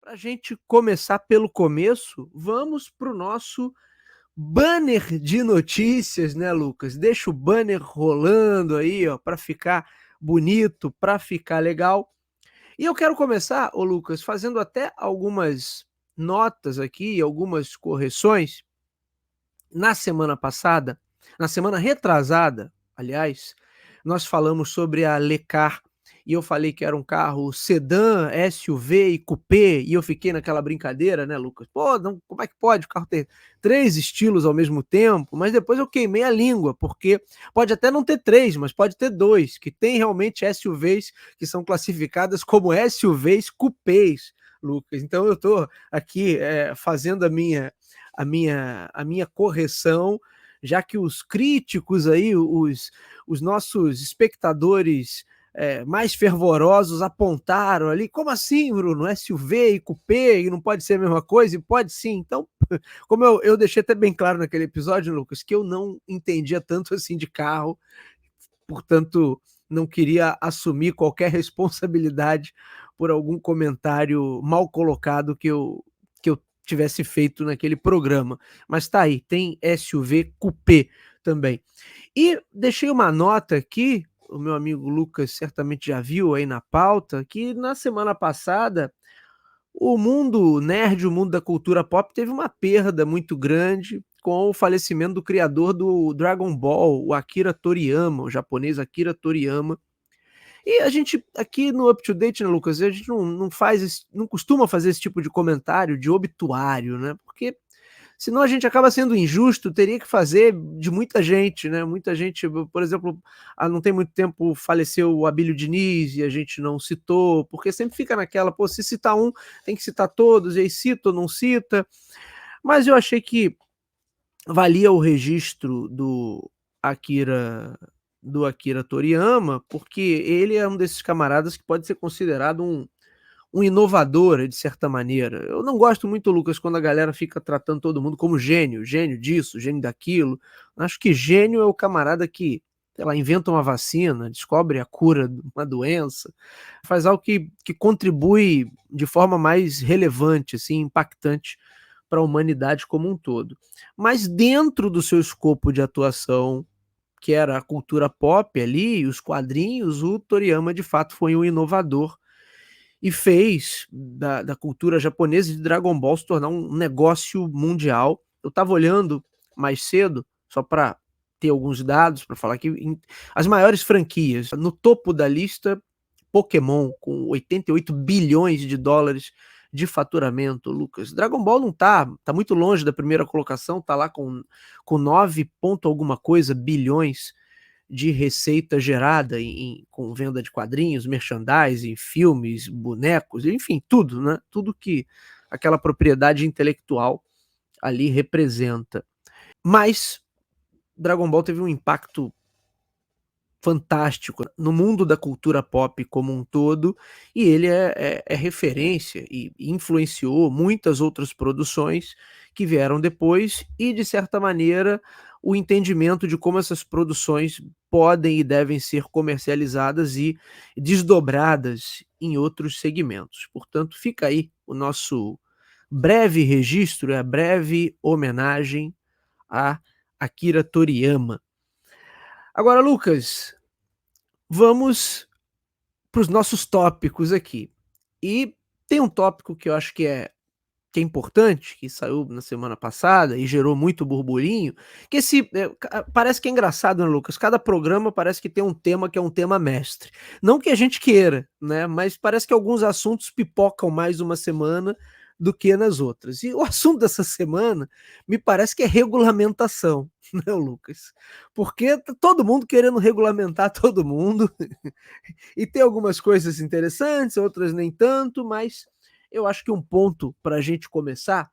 Para a gente começar pelo começo, vamos para o nosso banner de notícias, né, Lucas? Deixa o banner rolando aí, ó, para ficar bonito, para ficar legal. E eu quero começar, ô Lucas, fazendo até algumas notas aqui, algumas correções. Na semana passada, na semana retrasada, aliás, nós falamos sobre a Lecar e eu falei que era um carro sedã, SUV e cupê, e eu fiquei naquela brincadeira, né, Lucas? Pô, não, como é que pode o carro ter 3 estilos ao mesmo tempo? Mas depois eu queimei a língua, porque pode até não ter 3, mas pode ter 2, que tem realmente SUVs que são classificadas como SUVs cupês, Lucas. Então eu estou aqui fazendo a minha correção, já que os críticos aí, os nossos espectadores mais fervorosos apontaram ali, como assim, Bruno? SUV e cupê, e não pode ser a mesma coisa? E pode sim. Então, como eu deixei até bem claro naquele episódio, Lucas, que eu não entendia tanto assim de carro, portanto, não queria assumir qualquer responsabilidade por algum comentário mal colocado que eu tivesse feito naquele programa. Mas tá aí, tem SUV Coupé também. E deixei uma nota aqui, o meu amigo Lucas certamente já viu aí na pauta, que na semana passada o mundo nerd, o mundo da cultura pop teve uma perda muito grande com o falecimento do criador do Dragon Ball, o Akira Toriyama, o japonês Akira Toriyama. E a gente aqui no Up to Date, né, Lucas, a gente não costuma fazer esse tipo de comentário de obituário, né? Porque senão a gente acaba sendo injusto, teria que fazer de muita gente, né? Muita gente, por exemplo, não tem muito tempo faleceu o Abílio Diniz e a gente não citou, porque sempre fica naquela, pô, se citar um, tem que citar todos, e aí cita ou não cita. Mas eu achei que valia o registro Akira do Akira Toriyama, porque ele é um desses camaradas que pode ser considerado um inovador, de certa maneira. Eu não gosto muito, Lucas, quando a galera fica tratando todo mundo como gênio, gênio disso, gênio daquilo. Acho que gênio é o camarada que, sei lá, inventa uma vacina, descobre a cura de uma doença, faz algo que contribui de forma mais relevante, assim, impactante para a humanidade como um todo. Mas dentro do seu escopo de atuação, que era a cultura pop ali, os quadrinhos, o Toriyama de fato foi um inovador e fez da cultura japonesa de Dragon Ball se tornar um negócio mundial. Eu estava olhando mais cedo, só para ter alguns dados para falar que as maiores franquias, no topo da lista, Pokémon, com 88 bilhões de dólares de faturamento, Lucas. Dragon Ball não tá muito longe da primeira colocação, tá lá com 9 ponto alguma coisa bilhões de receita gerada com venda de quadrinhos, merchandising, filmes, bonecos, enfim, tudo, né? Tudo que aquela propriedade intelectual ali representa. Mas Dragon Ball teve um impacto fantástico no mundo da cultura pop como um todo, e ele é referência e influenciou muitas outras produções que vieram depois e, de certa maneira, o entendimento de como essas produções podem e devem ser comercializadas e desdobradas em outros segmentos. Portanto, fica aí o nosso breve registro, a breve homenagem a Akira Toriyama. Agora, Lucas, vamos para os nossos tópicos aqui. E tem um tópico que eu acho que é importante, que saiu na semana passada e gerou muito burburinho, que parece que é engraçado, né, Lucas? Cada programa parece que tem um tema que é um tema mestre. Não que a gente queira, né? Mas parece que alguns assuntos pipocam mais uma semana do que nas outras. E o assunto dessa semana me parece que é regulamentação, né, Lucas? Porque tá todo mundo querendo regulamentar todo mundo, e tem algumas coisas interessantes, outras nem tanto, mas eu acho que um ponto para a gente começar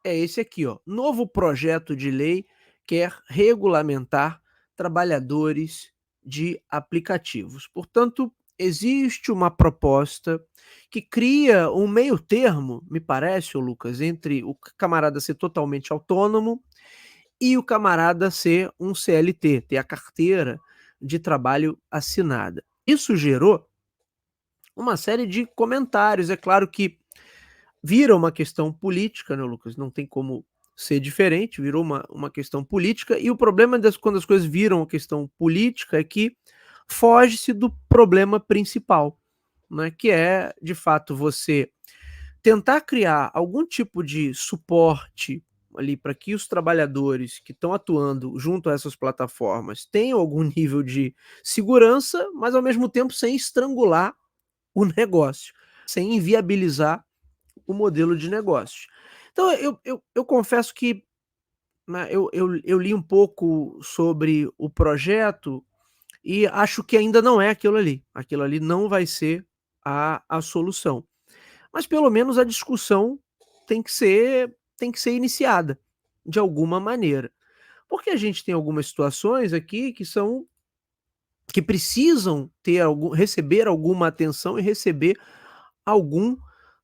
é esse aqui, ó. Novo projeto de lei quer regulamentar trabalhadores de aplicativos. Portanto, existe uma proposta que cria um meio termo, me parece, ô Lucas, entre o camarada ser totalmente autônomo e o camarada ser um CLT, ter a carteira de trabalho assinada. Isso gerou uma série de comentários. É claro que vira uma questão política, né, Lucas? Não tem como ser diferente, virou uma questão política, e o problema quando as coisas viram uma questão política é que foge-se do problema principal, né, que é, de fato, você tentar criar algum tipo de suporte ali para que os trabalhadores que estão atuando junto a essas plataformas tenham algum nível de segurança, mas ao mesmo tempo sem estrangular o negócio, sem inviabilizar o modelo de negócios. Então eu confesso que, né, eu li um pouco sobre o projeto e acho que ainda não é aquilo ali não vai ser a solução. Mas pelo menos a discussão tem que ser iniciada, de alguma maneira. Porque a gente tem algumas situações aqui que precisam ter receber alguma atenção e receber algum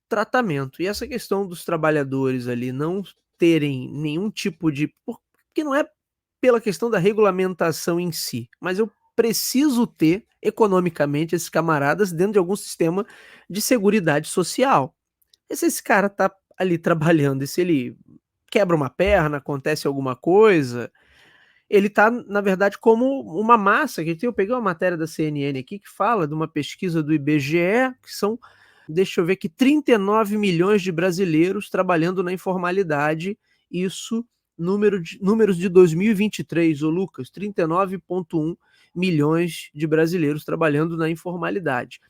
tratamento. E essa questão dos trabalhadores ali não terem nenhum tipo de porque não é pela questão da regulamentação em si, mas eu preciso ter economicamente esses camaradas dentro de algum sistema de seguridade social. E se esse cara tá ali trabalhando e se ele quebra uma perna, acontece alguma coisa, ele tá, na verdade, como uma massa que eu peguei uma matéria da CNN aqui que fala de uma pesquisa do IBGE, que são, deixa eu ver aqui, 39 milhões de brasileiros trabalhando na informalidade, isso números de 2023, ô Lucas, 39,1 milhões de brasileiros trabalhando na informalidade.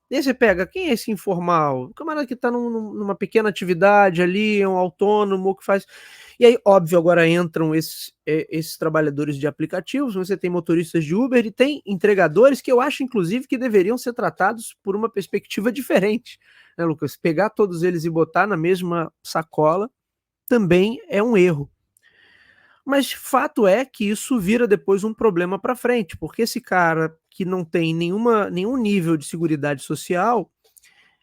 E aí você pega, quem é esse informal? O camarada que está numa pequena atividade ali, é um autônomo que faz. E aí, óbvio, agora entram esses trabalhadores de aplicativos, você tem motoristas de Uber e tem entregadores que eu acho, inclusive, que deveriam ser tratados por uma perspectiva diferente, né, Lucas? Pegar todos eles e botar na mesma sacola também é um erro. Mas fato é que isso vira depois um problema para frente, porque esse cara que não tem nenhum nível de seguridade social,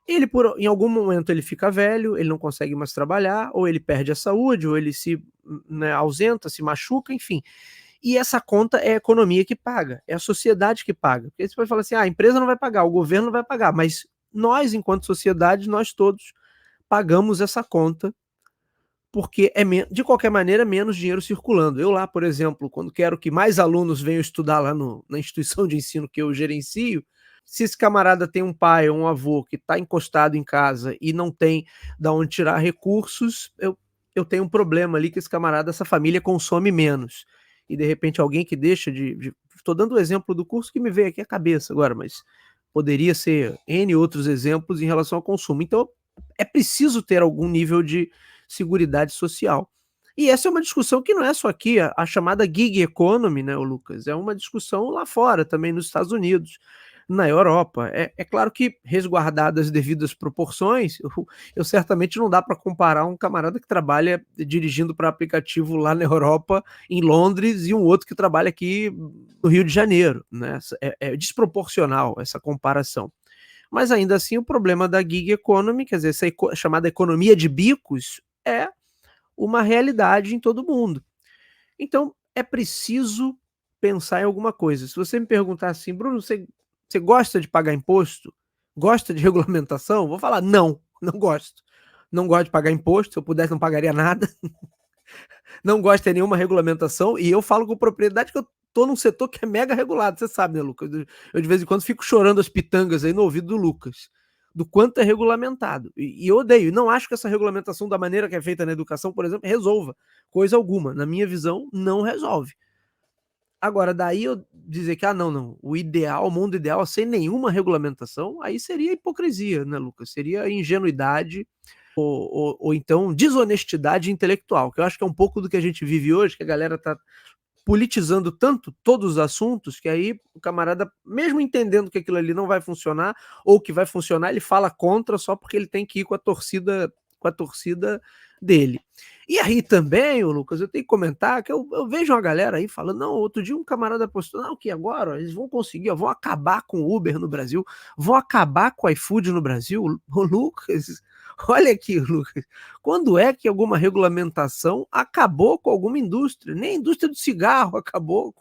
ele em algum momento ele fica velho, ele não consegue mais trabalhar, ou ele perde a saúde, ou ele se, né, ausenta, se machuca, enfim. E essa conta é a economia que paga, é a sociedade que paga. Porque você pode falar assim, a empresa não vai pagar, o governo não vai pagar, mas nós, enquanto sociedade, nós todos pagamos essa conta porque de qualquer maneira, menos dinheiro circulando. Eu lá, por exemplo, quando quero que mais alunos venham estudar lá na instituição de ensino que eu gerencio, se esse camarada tem um pai ou um avô que está encostado em casa e não tem da onde tirar recursos, eu tenho um problema ali que esse camarada, essa família consome menos. E de repente alguém que deixa estou dando o exemplo do curso que me veio aqui à cabeça agora, mas poderia ser N outros exemplos em relação ao consumo. Então, é preciso ter algum nível de seguridade social. E essa é uma discussão que não é só aqui, a chamada gig economy, né, o Lucas, é uma discussão lá fora, também nos Estados Unidos, na Europa. É claro que, resguardadas as devidas proporções, eu certamente não dá para comparar um camarada que trabalha dirigindo para aplicativo lá na Europa, em Londres, e um outro que trabalha aqui no Rio de Janeiro, né? É desproporcional essa comparação. Mas ainda assim o problema da gig economy, quer dizer, essa chamada economia de bicos, é uma realidade em todo mundo. Então é preciso pensar em alguma coisa. Se você me perguntar assim: "Bruno, você gosta de pagar imposto? Gosta de regulamentação?", vou falar: "Não, não gosto. Não gosto de pagar imposto, se eu pudesse não pagaria nada". Não gosto de ter nenhuma regulamentação, e eu falo com propriedade que eu tô num setor que é mega regulado, você sabe, né, Lucas? Eu de vez em quando fico chorando as pitangas aí no ouvido do Lucas, do quanto é regulamentado. E eu odeio, não acho que essa regulamentação da maneira que é feita na educação, por exemplo, resolva coisa alguma. Na minha visão, não resolve. Agora, daí eu dizer que, não, não, o mundo ideal é sem nenhuma regulamentação, aí seria hipocrisia, né, Lucas? Seria ingenuidade ou então desonestidade intelectual, que eu acho que é um pouco do que a gente vive hoje, que a galera tá politizando tanto todos os assuntos, que aí o camarada, mesmo entendendo que aquilo ali não vai funcionar, ou que vai funcionar, ele fala contra só porque ele tem que ir com a torcida dele. E aí também, ô Lucas, eu tenho que comentar que eu vejo uma galera aí falando, não, outro dia um camarada postou, não, que agora ó, eles vão conseguir, ó, vão acabar com o Uber no Brasil, vão acabar com o iFood no Brasil. Ô Lucas, olha aqui, Lucas, quando é que alguma regulamentação acabou com alguma indústria? Nem a indústria do cigarro acabou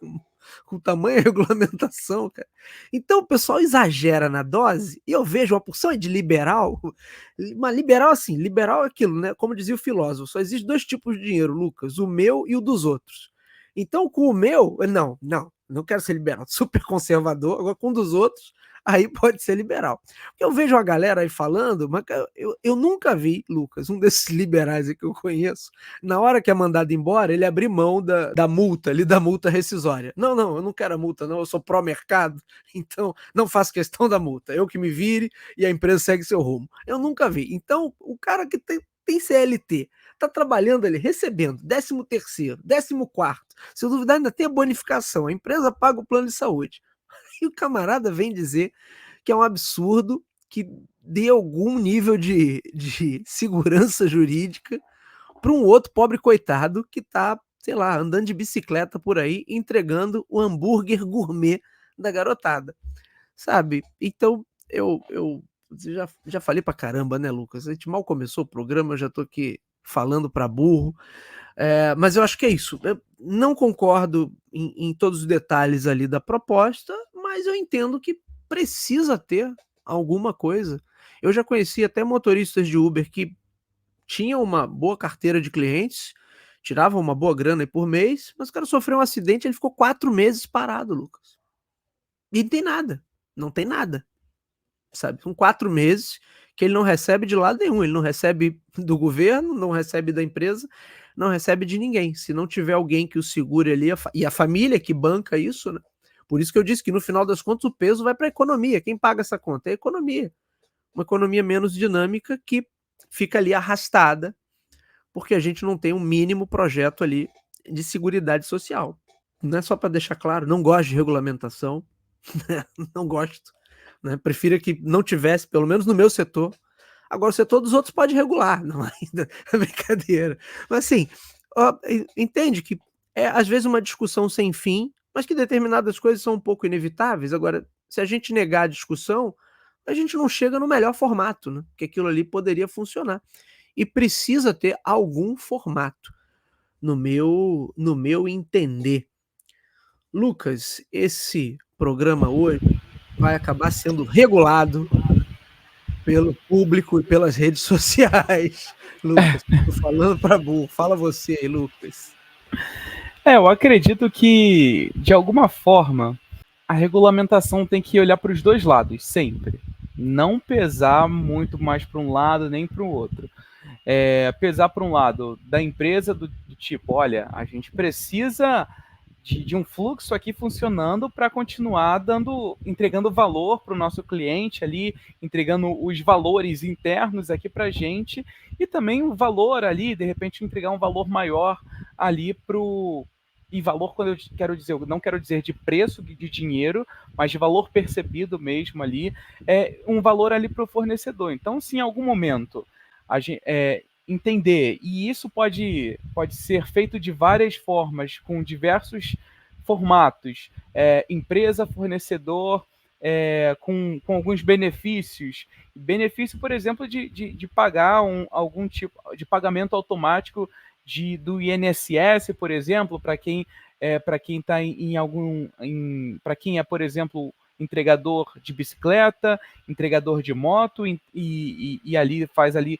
com tamanha regulamentação, cara. Então o pessoal exagera na dose, e eu vejo uma porção de liberal, uma liberal assim, liberal é aquilo, né, como dizia o filósofo, só existe 2 tipos de dinheiro, Lucas, o meu e o dos outros. Então com o meu, não quero ser liberal, super conservador, agora com um dos outros, aí pode ser liberal. Eu vejo a galera aí falando, mas eu nunca vi, Lucas, um desses liberais aí que eu conheço, na hora que é mandado embora, ele abrir mão da multa ali, da multa rescisória. Não, eu não quero a multa não, eu sou pró-mercado, então não faço questão da multa, eu que me vire e a empresa segue seu rumo. Eu nunca vi. Então, o cara que tem CLT, tá trabalhando ali, recebendo 13º, 14º, se eu duvidar ainda tem a bonificação, a empresa paga o plano de saúde. E o camarada vem dizer que é um absurdo que dê algum nível de segurança jurídica para um outro pobre coitado que está, sei lá, andando de bicicleta por aí, entregando o hambúrguer gourmet da garotada, sabe? Então, eu já falei pra caramba, né, Lucas? A gente mal começou o programa, eu já tô aqui falando para burro. Mas eu acho que é isso. Eu não concordo em todos os detalhes ali da proposta, mas eu entendo que precisa ter alguma coisa. Eu já conheci até motoristas de Uber que tinham uma boa carteira de clientes, tiravam uma boa grana aí por mês, mas o cara sofreu um acidente, ele ficou 4 meses parado, Lucas. E não tem nada, não tem nada, sabe? São 4 meses que ele não recebe de lado nenhum, ele não recebe do governo, não recebe da empresa, não recebe de ninguém. Se não tiver alguém que o segure ali, e a família que banca isso, né? Por isso que eu disse que no final das contas o peso vai para a economia. Quem paga essa conta é a economia. Uma economia menos dinâmica que fica ali arrastada, porque a gente não tem um mínimo projeto ali de seguridade social. Não é só para deixar claro, não gosto de regulamentação, não gosto, né? Prefiro que não tivesse, pelo menos no meu setor. Agora, o setor dos outros pode regular, não ainda é brincadeira. Mas assim, ó, entende que é às vezes uma discussão sem fim, mas que determinadas coisas são um pouco inevitáveis. Agora, se a gente negar a discussão, a gente não chega no melhor formato, né? Que aquilo ali poderia funcionar. E precisa ter algum formato, no meu entender. Lucas, esse programa hoje vai acabar sendo regulado pelo público e pelas redes sociais. Lucas, tô falando para burro. Fala você aí, Lucas. Eu acredito que, de alguma forma, a regulamentação tem que olhar para os dois lados, sempre. Não pesar muito mais para um lado nem para o outro. Pesar para um lado da empresa, do tipo, olha, a gente precisa de um fluxo aqui funcionando para continuar entregando valor para o nosso cliente ali, entregando os valores internos aqui para a gente e também o valor ali, de repente entregar um valor maior ali para o e valor, quando eu quero dizer, eu não quero dizer de preço de dinheiro, mas de valor percebido mesmo ali, um valor ali para o fornecedor. Então, se em algum momento a gente, entender, e isso pode ser feito de várias formas, com diversos formatos, empresa, fornecedor, com alguns benefícios. Benefício, por exemplo, de pagar algum tipo de pagamento automático do INSS, por exemplo, para quem está em algum. Para quem é, por exemplo, entregador de bicicleta, entregador de moto, e ali faz ali